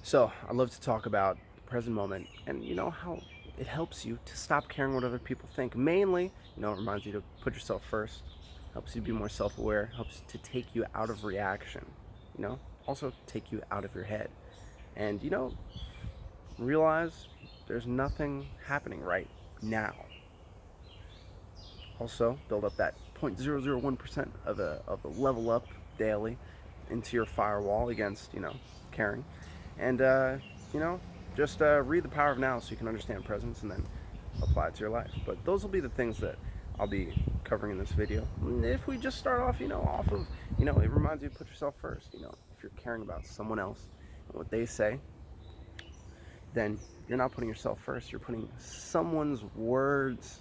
So, I love to talk about the present moment and how it helps you to stop caring what other people think. Mainly, it reminds you to put yourself first, helps you be more self aware, helps to take you out of reaction, also take you out of your head. And, realize there's nothing happening right now. Also, build up that 0.001% of a level up daily into your firewall against, caring. And, you know, just read The Power of Now so you can understand presence and then apply it to your life. But those will be the things that I'll be covering in this video. If we just start off, off of, it reminds you to put yourself first. If you're caring about someone else and what they say, then you're not putting yourself first. You're putting someone's words,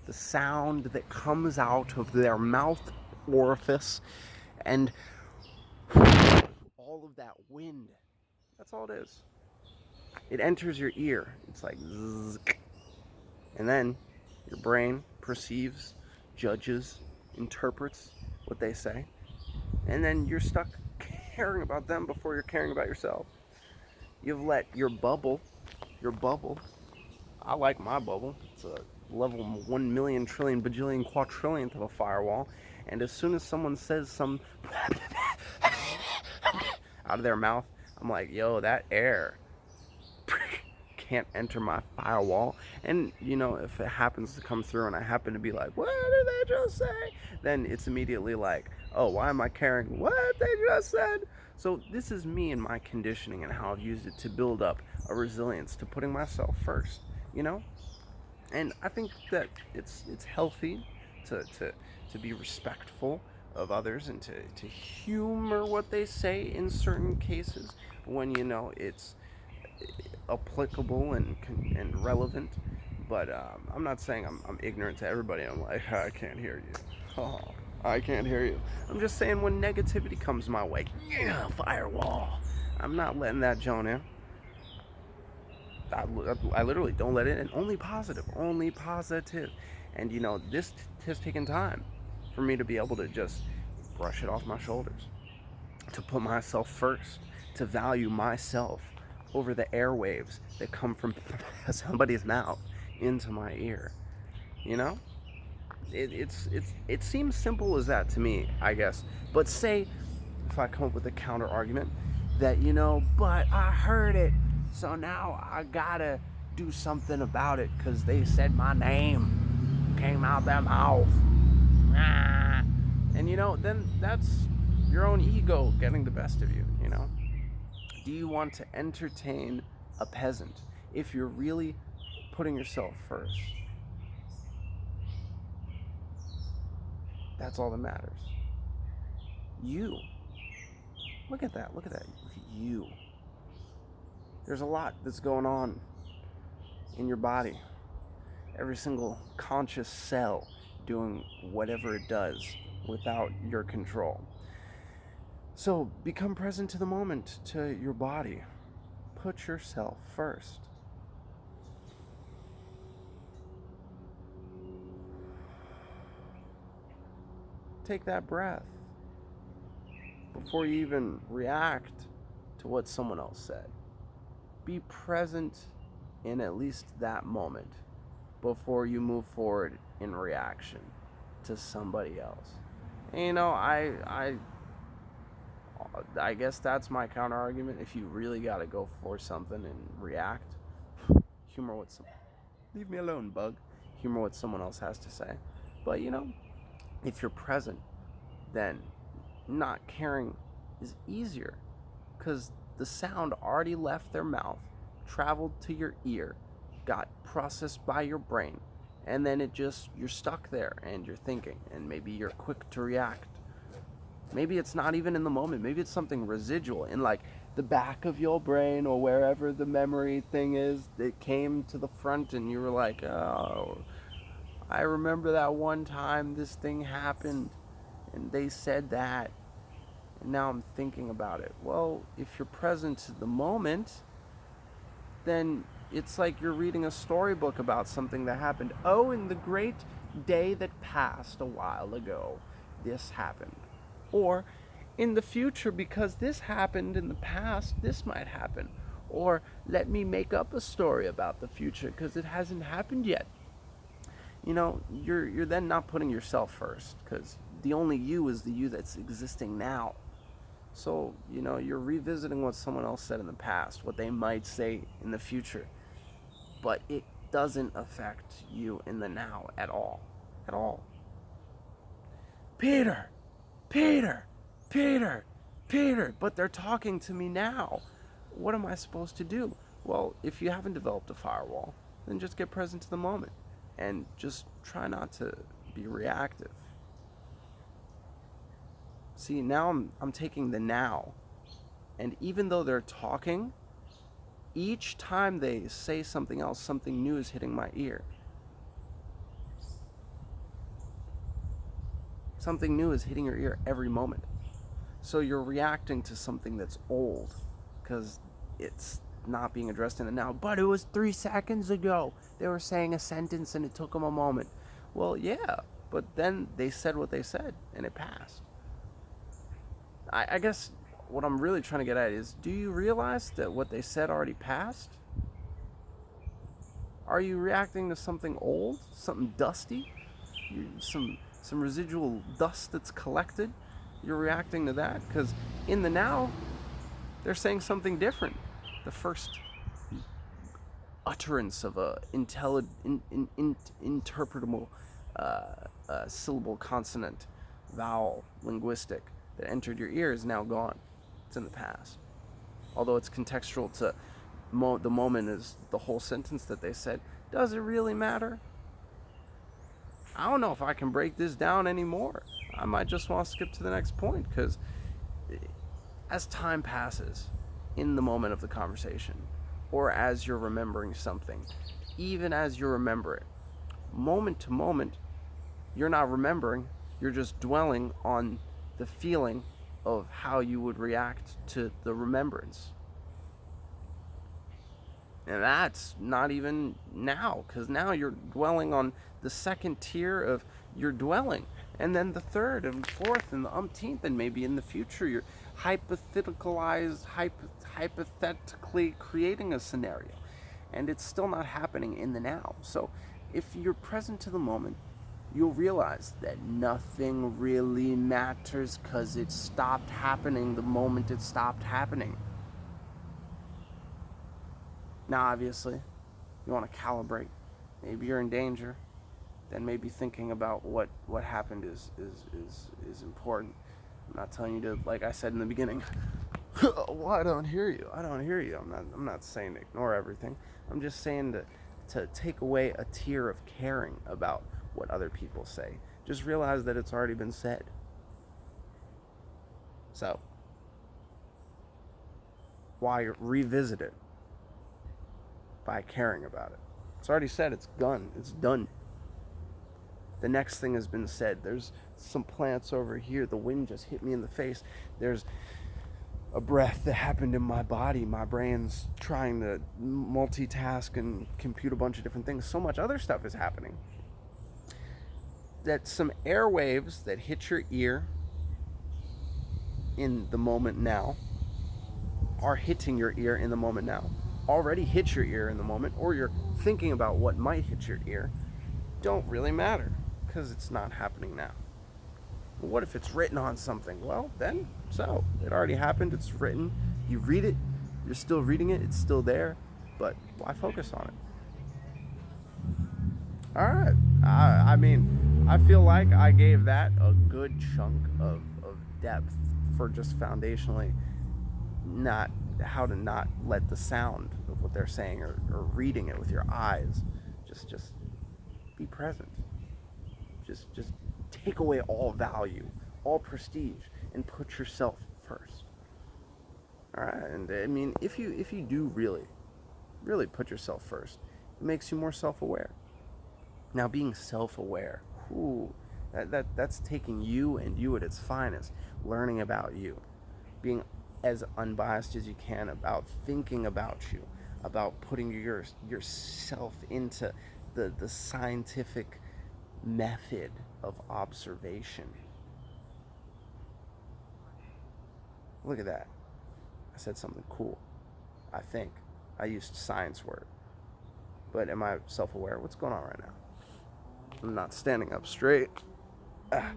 the sound that comes out of their mouth orifice, and all of that wind. That's all it is. It enters your ear. It's like zzz, and then your brain perceives, judges, interprets what they say, and then you're stuck caring about them before you're caring about yourself. You've let your bubble, I like my bubble, it's a level 1 million trillion bajillion quadrillionth of a firewall, and as soon as someone says some out of their mouth, I'm like, yo, that air can't enter my firewall. And if it happens to come through and I happen to be like, what did they just say, then it's immediately like, oh, why am I caring what they just said? So this is me and my conditioning and how I've used it to build up a resilience to putting myself first, and I think that it's healthy to be respectful of others and to humor what they say in certain cases when it's applicable and relevant. But I'm not saying I'm ignorant to everybody. I'm like, I can't hear you. Oh, I can't hear you. I'm just saying when negativity comes my way, yeah, firewall. I'm not letting that Joan in. I literally don't let it in. Only positive. Only positive. And this has taken time for me to be able to just brush it off my shoulders, to put myself first, to value myself over the airwaves that come from somebody's mouth into my ear. You know, it seems simple as that to me, I guess. But say if I come up with a counter argument that but I heard it, so now I gotta do something about it because they said my name came out their mouth. And then that's your own ego getting the best of you. Do you want to entertain a peasant if you're really putting yourself first? That's all that matters. You. Look at that. Look at that. Look at you. There's a lot that's going on in your body. Every single conscious cell doing whatever it does without your control. So become present to the moment, to your body. Put yourself first. Take that breath before you even react to what someone else said. Be present in at least that moment before you move forward in reaction to somebody else. And I guess that's my counter argument. If you really gotta go for something and react, humor what some leave me alone, bug. Humor what someone else has to say. But if you're present, then not caring is easier because the sound already left their mouth, traveled to your ear, got processed by your brain, and then you're stuck there and you're thinking, and maybe you're quick to react. Maybe it's not even in the moment. Maybe it's something residual in like the back of your brain or wherever the memory thing is that came to the front and you were like, oh, I remember that one time this thing happened and they said that, and now I'm thinking about it. Well, if you're present to the moment, then it's like you're reading a storybook about something that happened. Oh, in the great day that passed a while ago, this happened. Or in the future, because this happened in the past, this might happen. Or let me make up a story about the future because it hasn't happened yet. You're then not putting yourself first, because the only you is the you that's existing now. So, you're revisiting what someone else said in the past, what they might say in the future, but it doesn't affect you in the now at all. At all. Peter, Peter, Peter, Peter, but they're talking to me now. What am I supposed to do? Well, if you haven't developed a firewall, then just get present to the moment and just try not to be reactive. See, now I'm taking the now, and even though they're talking, each time they say something else, something new is hitting my ear. Something new is hitting your ear every moment. So you're reacting to something that's old because it's not being addressed in the now. But it was 3 seconds ago. They were saying a sentence and it took them a moment. Well, yeah, but then they said what they said and it passed. I guess what I'm really trying to get at is, do you realize that what they said already passed? Are you reacting to something old, something dusty, some residual dust that's collected? You're reacting to that because in the now, they're saying something different. The first utterance of a interpretable syllable, consonant, vowel, linguistic that entered your ear is now gone. It's in the past. Although it's contextual to the moment is the whole sentence that they said. Does it really matter? I don't know if I can break this down anymore. I might just want to skip to the next point, because as time passes in the moment of the conversation, or as you're remembering something, even as you remember it, moment to moment, you're not remembering, you're just dwelling on the feeling of how you would react to the remembrance. And that's not even now, because now you're dwelling on the second tier of your dwelling, and then the third and fourth and the umpteenth, and maybe in the future you're hypothetically creating a scenario, and it's still not happening in the now. So if you're present to the moment, you'll realize that nothing really matters because it stopped happening the moment it stopped happening. Now, obviously, you want to calibrate. Maybe you're in danger. Then maybe thinking about what happened is important. I'm not telling you to, like I said in the beginning, well, I don't hear you. I'm not saying to ignore everything. I'm just saying to take away a tier of caring about what other people say. Just realize that it's already been said. So, why revisit it? By caring about it. It's already said, it's done. It's done. The next thing has been said. There's some plants over here. The wind just hit me in the face. There's a breath that happened in my body. My brain's trying to multitask and compute a bunch of different things. So much other stuff is happening. That some airwaves that hit your ear in the moment now are hitting your ear in the moment now. Already hit your ear in the moment, or you're thinking about what might hit your ear, don't really matter, because it's not happening now. But what if it's written on something? Well, then, so it already happened, it's written, you read it, you're still reading it, it's still there, but why focus on it? Alright, I mean, I feel like I gave that a good chunk of depth for just foundationally how to not let the sound of what they're saying or reading it with your eyes just be present. Just take away all value, all prestige, and put yourself first. All right, and I mean, if you do really put yourself first, it makes you more self-aware. Now, being self-aware, that's taking you and you at its finest, learning about you, being as unbiased as you can about thinking about you, about putting yourself into the scientific method of observation. Look at that. I said something cool, I think. I used science word. But am I self-aware? What's going on right now? I'm not standing up straight. My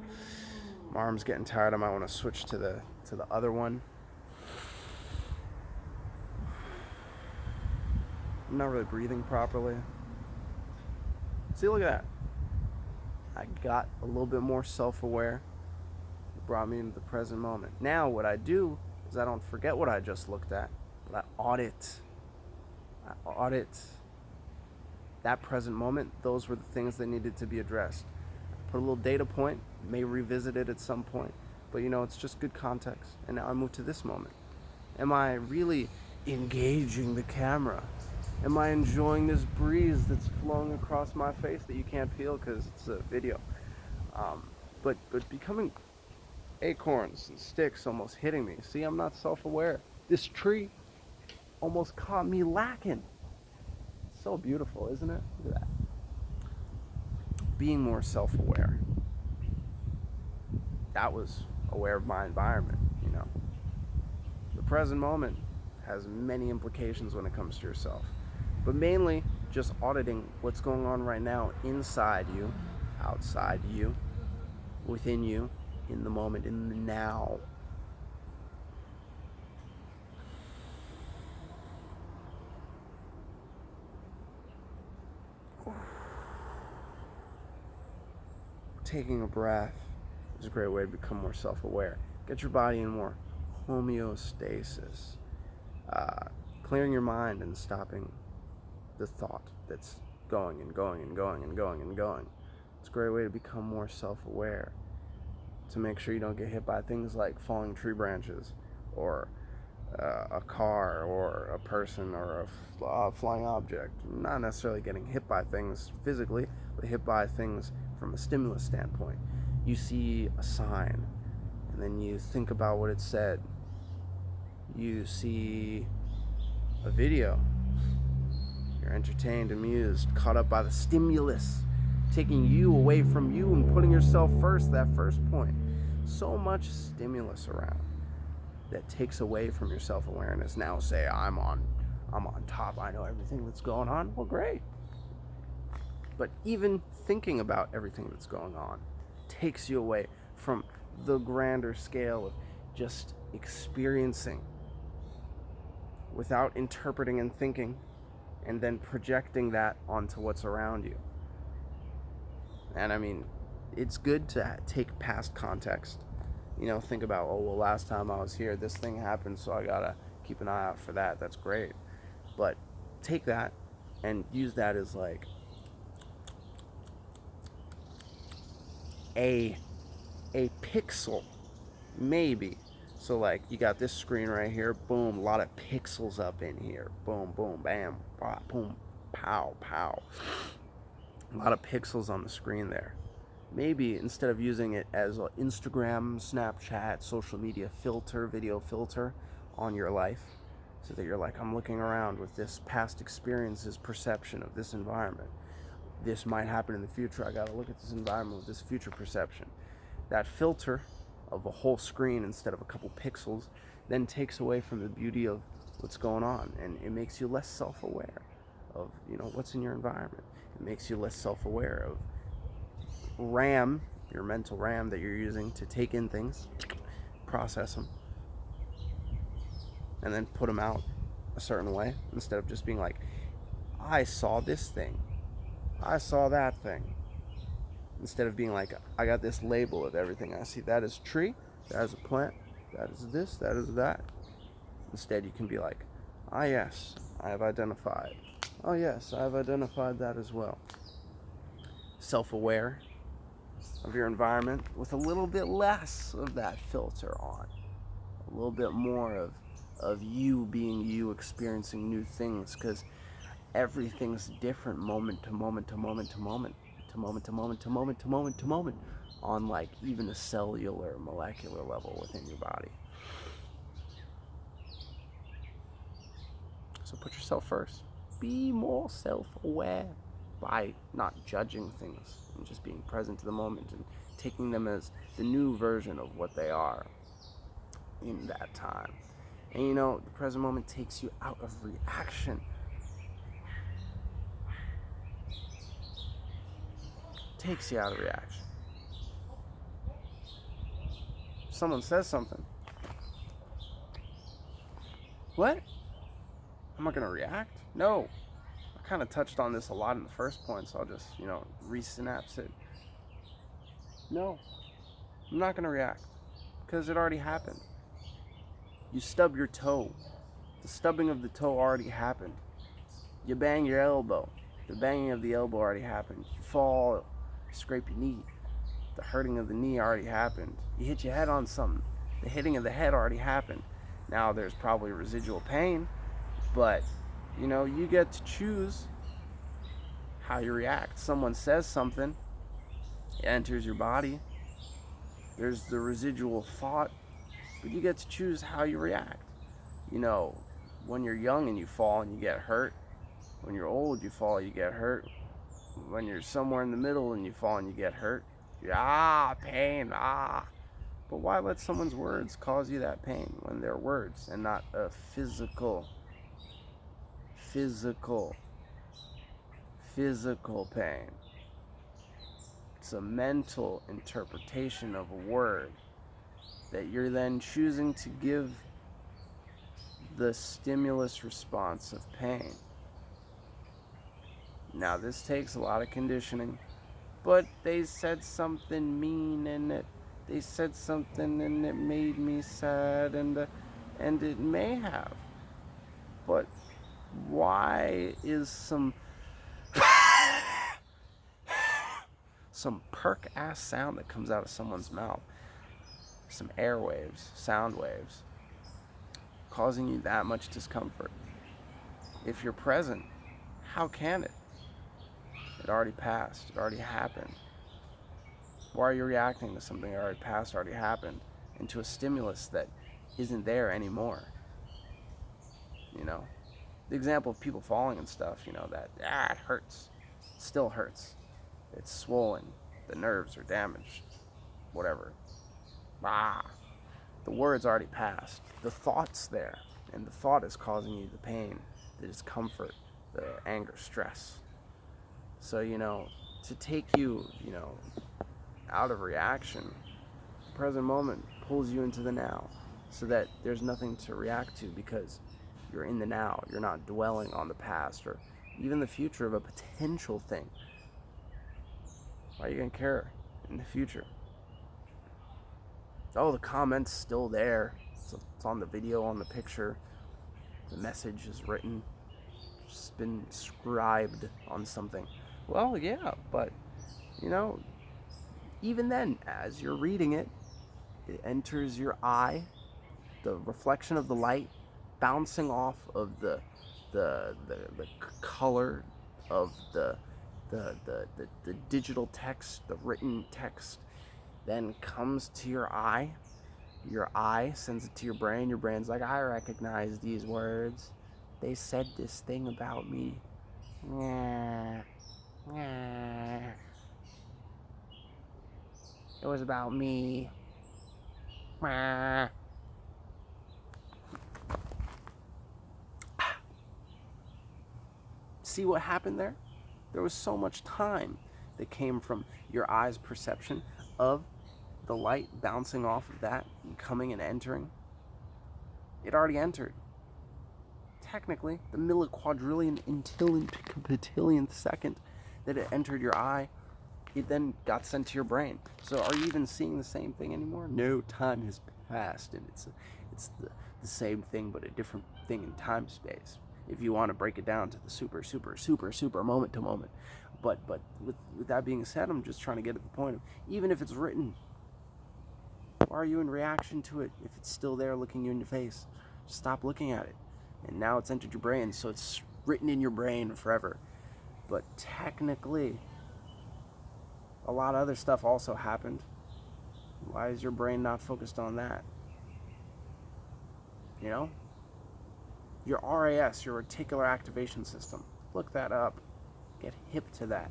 arm's getting tired. I might want to switch to the other one. I'm not really breathing properly. See, look at that. I got a little bit more self-aware. It brought me into the present moment. Now what I do is I don't forget what I just looked at, but I audit that present moment. Those were the things that needed to be addressed. Put a little data point, may revisit it at some point, but it's just good context. And now I move to this moment. Am I really engaging the camera? Am I enjoying this breeze that's flowing across my face that you can't feel because it's a video? But becoming acorns and sticks almost hitting me. See, I'm not self-aware. This tree almost caught me lacking. So beautiful, isn't it? Look at that. Being more self-aware. That was aware of my environment, The present moment has many implications when it comes to yourself. But mainly just auditing what's going on right now inside you, outside you, within you, in the moment, in the now. Taking a breath is a great way to become more self-aware. Get your body in more homeostasis. Clearing your mind and stopping the thought that's going and going and going and going and going. It's a great way to become more self-aware. To make sure you don't get hit by things like falling tree branches or a car or a person or a flying object. Not necessarily getting hit by things physically, but hit by things from a stimulus standpoint. You see a sign and then you think about what it said. You see a video. You're entertained, amused, caught up by the stimulus, taking you away from you and putting yourself first, that first point. So much stimulus around that takes away from your self-awareness. Now say, I'm on top, I know everything that's going on. Well, great. But even thinking about everything that's going on takes you away from the grander scale of just experiencing without interpreting and thinking and then projecting that onto what's around you. And I mean, it's good to take past context. Think about, last time I was here, this thing happened, so I gotta keep an eye out for that. That's great. But take that and use that as like a pixel, maybe. So like you got this screen right here, boom, a lot of pixels up in here, boom, boom, bam, boom, pow, pow. A lot of pixels on the screen there. Maybe instead of using it as an Instagram, Snapchat, social media filter, video filter on your life, so that you're like, I'm looking around with this past experience's perception of this environment. This might happen in the future. I gotta look at this environment with this future perception. That filter of a whole screen instead of a couple pixels then takes away from the beauty of what's going on, and it makes you less self-aware of what's in your environment. It makes you less self-aware of RAM, your mental RAM that you're using to take in things, process them, and then put them out a certain way, instead of just being like, I saw this thing, I saw that thing. Instead of being like, I got this label of everything I see. That is tree, that is a plant, that is this, that is that. Instead, you can be like, yes, I have identified. Oh yes, I have identified that as well. Self-aware of your environment with a little bit less of that filter on. A little bit more of you being you, experiencing new things, because everything's different moment to moment to moment to moment. To moment to moment to moment to moment to moment, on like even a cellular, molecular level within your body. So put yourself first. Be more self-aware by not judging things and just being present to the moment and taking them as the new version of what they are in that time. And you know, the present moment takes you out of reaction. Takes you out of reaction. Someone says something. What? Am I gonna react? No. I kind of touched on this a lot in the first point, so I'll just, resynapse it. No. I'm not gonna react. Because it already happened. You stub your toe. The stubbing of the toe already happened. You bang your elbow. The banging of the elbow already happened. You fall, scrape your knee. The hurting of the knee already happened. You hit your head on something. The hitting of the head already happened. Now there's probably residual pain, but you get to choose how you react. Someone says something, it enters your body. There's the residual thought, but you get to choose how you react. When you're young and you fall and you get hurt. When you're old, you fall, you get hurt. When you're somewhere in the middle and you fall and you get hurt, pain, But why let someone's words cause you that pain when they're words and not a physical pain? It's a mental interpretation of a word that you're then choosing to give the stimulus response of pain. Now, this takes a lot of conditioning, but they said something mean in it. They said something and it made me sad, and it may have. But why is some perk ass sound that comes out of someone's mouth, some airwaves, sound waves, causing you that much discomfort? If you're present, how can it? It already passed. It already happened. Why are you reacting to something that already passed, already happened, into a stimulus that isn't there anymore? The example of people falling and stuff, that, it hurts. It still hurts. It's swollen. The nerves are damaged. Whatever. The word's already passed. The thought's there. And the thought is causing you the pain, the discomfort, the anger, stress. So, to take you, out of reaction, the present moment pulls you into the now so that there's nothing to react to because you're in the now. You're not dwelling on the past or even the future of a potential thing. Why are you going to care in the future? Oh, the comment's still there. It's on the video, on the picture. The message is written. It's been scribed on something. Well, yeah, but, even then, as you're reading it, it enters your eye, the reflection of the light bouncing off of the color of the digital text, the written text, then comes to your eye. Your eye sends it to your brain. Your brain's like, I recognize these words. They said this thing about me. It was about me. See what happened there? There was so much time that came from your eye's perception of the light bouncing off of that and coming and entering. It already entered. Technically, the milliquadrillion intillionth second that it entered your eye, it then got sent to your brain. So are you even seeing the same thing anymore? No, time has passed, and it's the same thing, but a different thing in time space. If you want to break it down to the super moment to moment. But with that being said, I'm just trying to get at the point of, even if it's written, why are you in reaction to it if it's still there looking you in your face? Stop looking at it. And now it's entered your brain, so it's written in your brain forever. But technically, a lot of other stuff also happened. Why is your brain not focused on that? Your RAS, your reticular activation system. Look that up. Get hip to that.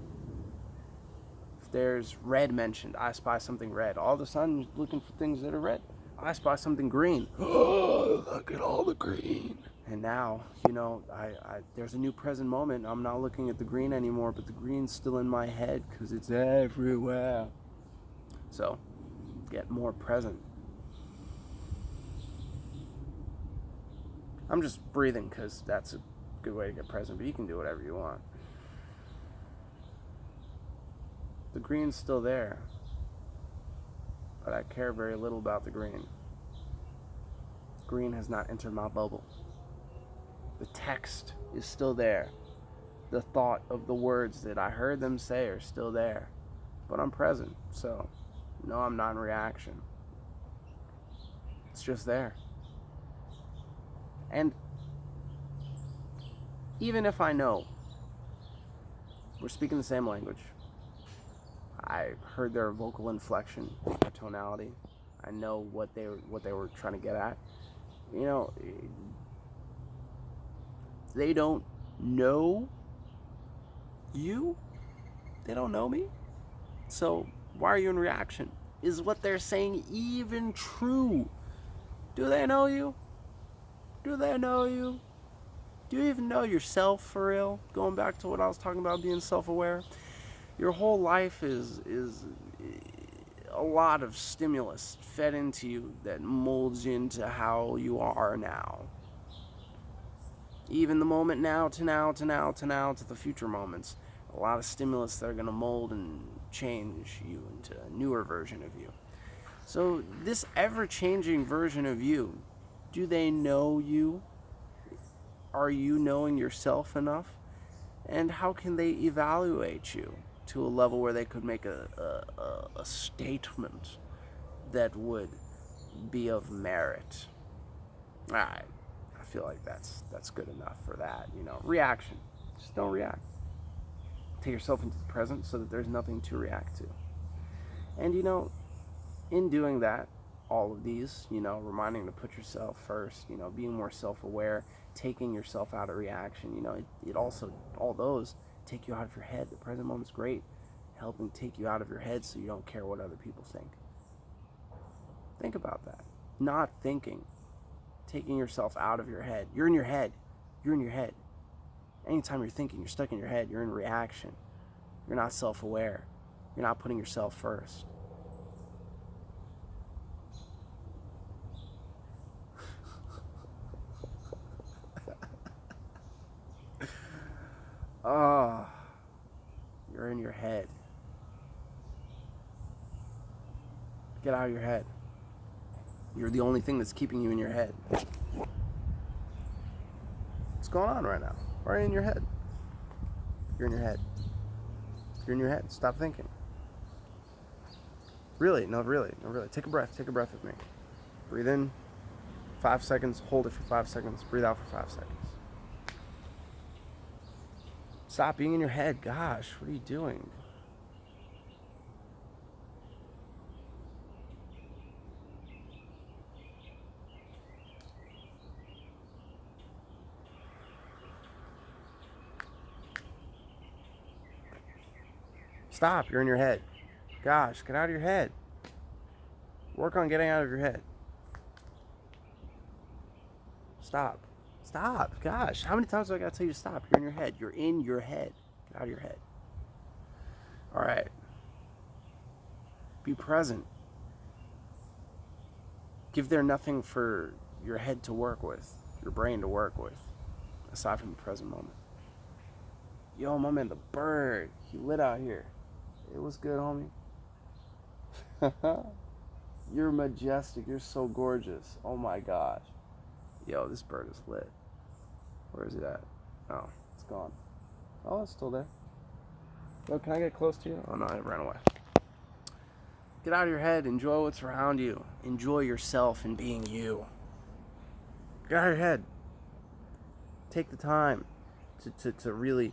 If there's red mentioned, I spy something red. All of a sudden, you're looking for things that are red. I spot something green. Oh, look at all the green. And now, there's a new present moment. I'm not looking at the green anymore, but the green's still in my head because it's everywhere. So, get more present. I'm just breathing because that's a good way to get present, but you can do whatever you want. The green's still there, but I care very little about the green. Green has not entered my bubble. The text is still there. The thought of the words that I heard them say are still there, but I'm present, so no, I'm not in reaction. It's just there. And even if I know we're speaking the same language, I heard their vocal inflection, their tonality, I know what they were trying to get at. They don't know you. They don't know me. So why are you in reaction? Is what they're saying even true? Do they know you? Do they know you? Do you even know yourself for real? Going back to what I was talking about, being self-aware. Your whole life is a lot of stimulus fed into you that molds you into how you are now. Even the moment now to the future moments. A lot of stimulus that are going to mold and change you into a newer version of you. So this ever-changing version of you, do they know you? Are you knowing yourself enough? And how can they evaluate you to a level where they could make a statement that would be of merit? I feel like that's good enough for that. Reaction. Just don't react. Take yourself into the present so that there's nothing to react to. And in doing that, all of these, reminding to put yourself first, being more self-aware, taking yourself out of reaction, it also, all those take you out of your head. The present moment's great, helping take you out of your head so you don't care what other people think. Think about that. Not thinking, taking yourself out of your head. You're in your head. You're in your head. Anytime you're thinking, you're stuck in your head, you're in reaction. You're not self-aware. You're not putting yourself first. You're in your head. Get out of your head. You're the only thing that's keeping you in your head. What's going on right now? Why are you in your head? You're in your head. You're in your head. Stop thinking. Really. Take a breath with me. Breathe in 5 seconds, hold it for 5 seconds, breathe out for 5 seconds. Stop being in your head. Gosh, what are you doing? Stop, you're in your head. Gosh, get out of your head. Work on getting out of your head. Stop. Gosh, how many times do I gotta tell you to stop? You're in your head. You're in your head. Get out of your head. All right. Be present. Give there nothing for your head to work with, your brain to work with, aside from the present moment. Yo, my man, the bird, he lit out here. It was good, homie. You're majestic. You're so gorgeous. Oh my gosh. Yo, this bird is lit. Where is it at? Oh, it's gone. Oh, it's still there. Yo, can I get close to you? Oh no, it ran away. Get out of your head. Enjoy what's around you. Enjoy yourself and being you. Get out of your head. Take the time to really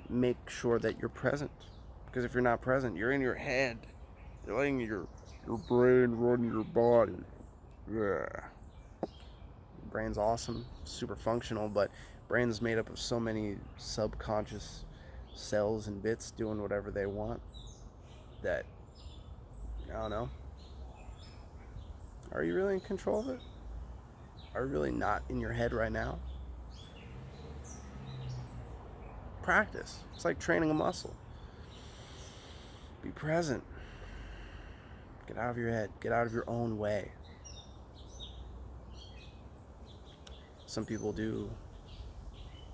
make sure that you're present. Because if you're not present, you're in your head. You're letting your brain run your body. Yeah. Brain's awesome, super functional, but brain's made up of so many subconscious cells and bits doing whatever they want that, I don't know. Are you really in control of it? Are you really not in your head right now? Practice. It's like training a muscle. Be present. Get out of your head. Get out of your own way. Some people do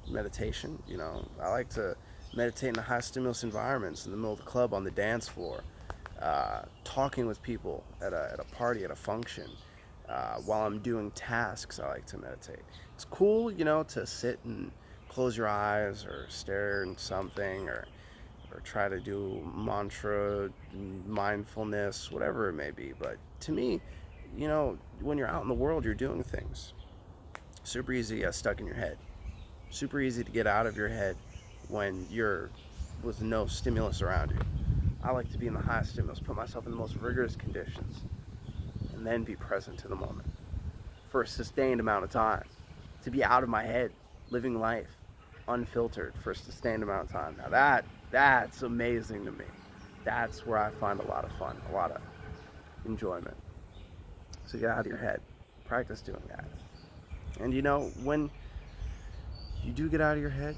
meditation. I like to meditate in the high stimulus environments, in the middle of the club, on the dance floor, talking with people at a party, at a function. While I'm doing tasks, I like to meditate. It's cool, to sit and close your eyes or stare at something, or try to do mantra, mindfulness, whatever it may be. But to me, when you're out in the world, you're doing things. Super easy to get stuck in your head. Super easy to get out of your head when you're with no stimulus around you. I like to be in the highest stimulus, put myself in the most rigorous conditions, and then be present to the moment for a sustained amount of time. To be out of my head, living life unfiltered for a sustained amount of time. Now that's amazing to me. That's where I find a lot of fun, a lot of enjoyment. So get out of your head. Practice doing that. And when you do get out of your head,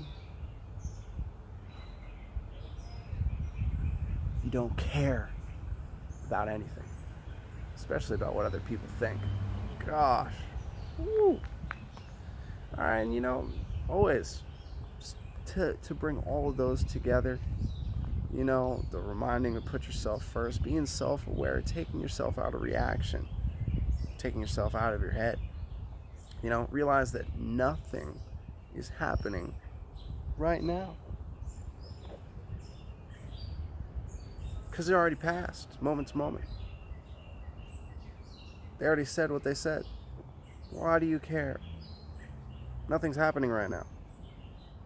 you don't care about anything, especially about what other people think. Gosh. Woo. All right, and always to bring all of those together, the reminding to put yourself first, being self-aware, taking yourself out of reaction, taking yourself out of your head. Realize that nothing is happening right now, because it already passed, moment to moment. They already said what they said. Why do you care? Nothing's happening right now.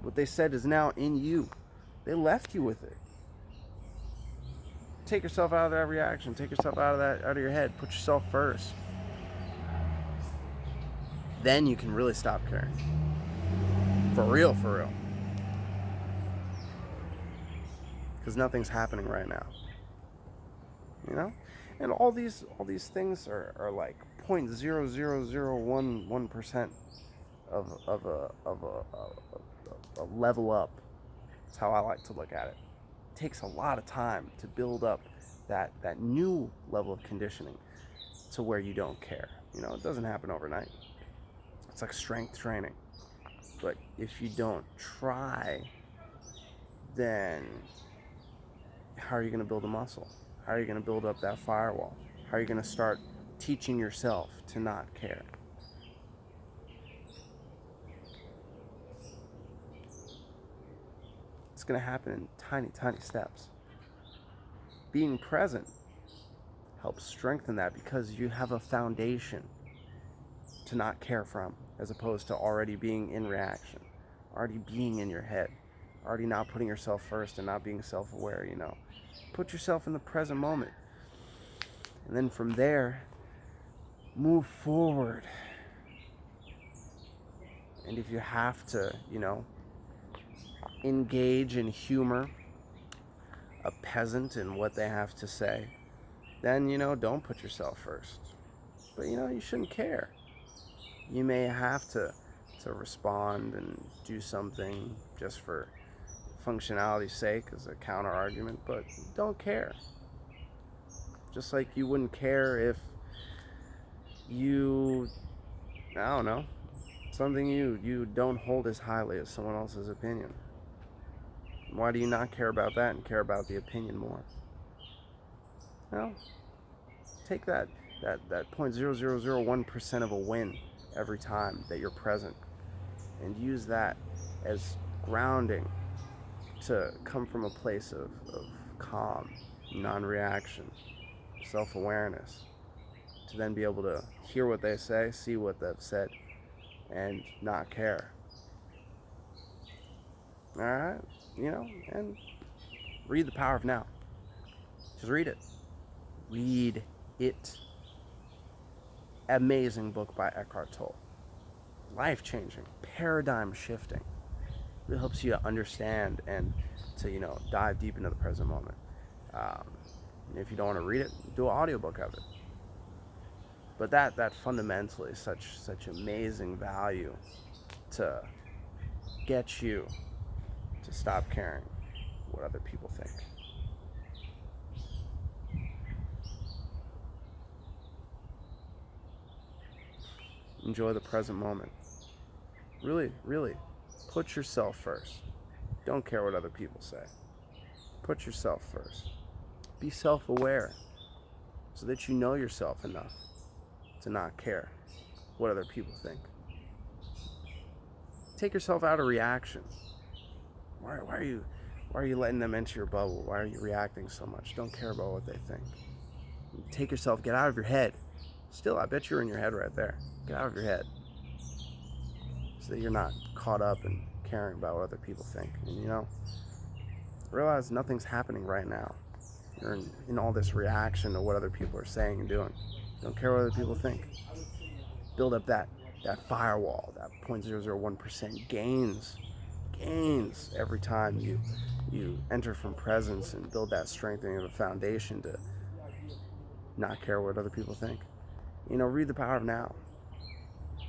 What they said is now in you. They left you with it. Take yourself out of that reaction. Take yourself out of your head. Put yourself first. Then you can really stop caring. For real. Because nothing's happening right now. And all these things are like 0.00011% of a level up. That's how I like to look at it. It takes a lot of time to build up that new level of conditioning to where you don't care. It doesn't happen overnight. It's like strength training. But if you don't try, then how are you going to build a muscle? How are you going to build up that firewall? How are you going to start teaching yourself to not care? It's going to happen in tiny, tiny steps. Being present helps strengthen that, because you have a foundation to not care from, as opposed to already being in reaction, already being in your head, already not putting yourself first and not being self-aware. Put yourself in the present moment, and then from there, move forward. And if you have to, engage in humor a peasant and what they have to say, then, don't put yourself first. But, you shouldn't care. You may have to respond and do something just for functionality's sake, as a counter argument, but don't care. Just like you wouldn't care if something you don't hold as highly as someone else's opinion. Why do you not care about that and care about the opinion more? Take that 0.0001% of a win every time that you're present, and use that as grounding to come from a place of calm, non-reaction, self-awareness, to then be able to hear what they say, see what they've said, and not care. All right? And read The Power of Now. Just read it. Read it. Amazing book by Eckhart Tolle. Life-changing, paradigm-shifting. It helps you to understand and to, dive deep into the present moment. If you don't want to read it, do an audiobook of it. But that fundamentally is such amazing value to get you to stop caring what other people think. Enjoy the present moment. Really, really, put yourself first. Don't care what other people say. Put yourself first. Be self-aware so that you know yourself enough to not care what other people think. Take yourself out of reaction. Why are you letting them into your bubble? Why are you reacting so much? Don't care about what they think. Take yourself, get out of your head. Still, I bet you're in your head right there. Get out of your head so that you're not caught up in caring about what other people think. And realize nothing's happening right now. You're in all this reaction to what other people are saying and doing. Don't care what other people think. Build up that firewall, that 0.001% gains every time you enter from presence, and build that strengthening of a foundation to not care what other people think. Read The Power of Now.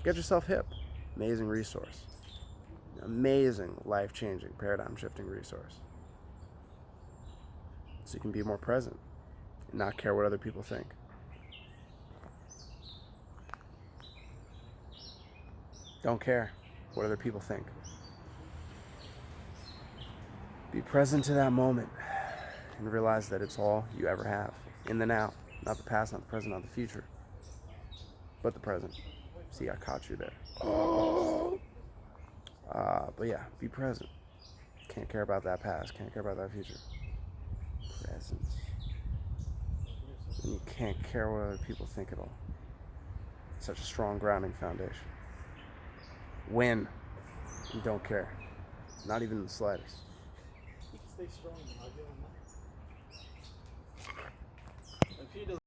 Get yourself hip. Amazing resource. Amazing, life-changing, paradigm-shifting resource. So you can be more present and not care what other people think. Don't care what other people think. Be present to that moment and realize that it's all you ever have. In the now. Not the past, not the present, not the future. But the present. See, I caught you there. But yeah, be present. Can't care about that past. Can't care about that future. Presence. And you can't care what other people think at all. Such a strong grounding foundation. When you don't care. Not even the slightest. Stay strong.